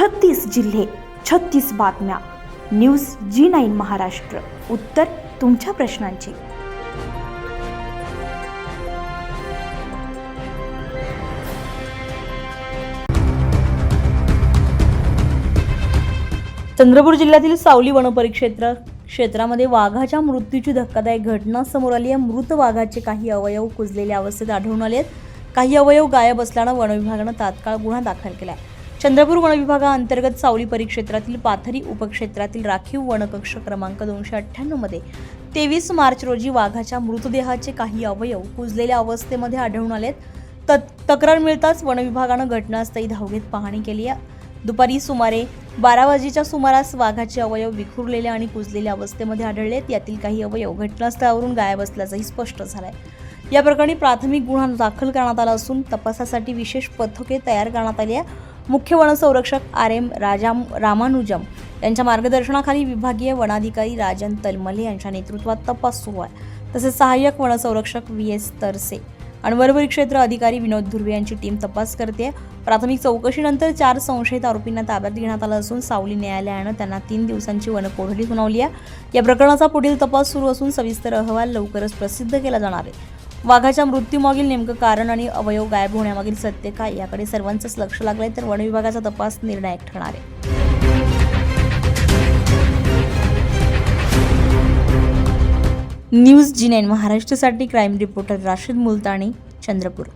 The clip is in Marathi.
36 जिल्हे, 36 बातम्या. News G9 Maharashtra. उत्तर तुमच्या प्रश्नांची. चंद्रपूर जिल्ह्यातील सावली वनपरिक्षेत्रामध्ये वाघाच्या मृत्यूची धक्कादायक घटना समोर आली आहे. मृत वाघाचे काही अवयव कुजलेल्या अवस्थेत आढळून आले आहेत. काही अवयव गायब असल्यानं वनविभागानं तात्काळ गुन्हा दाखल केला आहे. चंद्रपूर वनविभागाअंतर्गत सावली परिक्षेत्रातील पाथरी उपक्षेत्रातील राखीव वनकक्ष क्रमांक 298 मध्ये 23 मार्च रोजी वाघाच्या मृतदेहाचे काही अवयव कुजलेल्या अवस्थेमध्ये आढळून आलेत. तक्रार मिळताच वनविभागानं घटनास्थळी धाव घेत पाहणी केली आहे. दुपारी सुमारे 12 वाजेच्या सुमारास वाघाचे अवयव विखुरलेल्या आणि कुजलेल्या अवस्थेमध्ये आढळलेत. यातील काही अवयव घटनास्थळावरून गायब असल्याचंही स्पष्ट झालंय. या प्रकरणी प्राथमिक गुन्हा दाखल करण्यात आला असून तपासासाठी विशेष पथके तयार करण्यात आली आहे. मुख्य वनसंरक्षक RM रामानुजम यांच्या मार्गदर्शनाखाली विभागीय वनाधिकारी राजन तलमले यांच्या नेतृत्वात तपास सुरू आहे. तसेच सहाय्यक वनसंरक्षक VS तरसे आणि वनपरिक्षेत्र अधिकारी विनोद धुर्वे यांची टीम तपास करते. प्राथमिक चौकशीनंतर 4 संशयित आरोपींना ताब्यात घेण्यात आलं असून सावली न्यायालयानं त्यांना 3 दिवसांची वनकोठडी सुनावली आहे. या प्रकरणाचा पुढील तपास सुरू असून सविस्तर अहवाल लवकरच प्रसिद्ध केला जाणार आहे. वाघाच्या मृत्यूमागील नेमकं कारण आणि अवयव गायब होण्यामागील सत्य काय याकडे सर्वांचंच लक्ष लागलंय, तर वनविभागाचा तपास निर्णायक ठरणार आहे. न्यूज G9 महाराष्ट्रासाठी क्राईम रिपोर्टर राशिद मुलतानी, चंद्रपूर.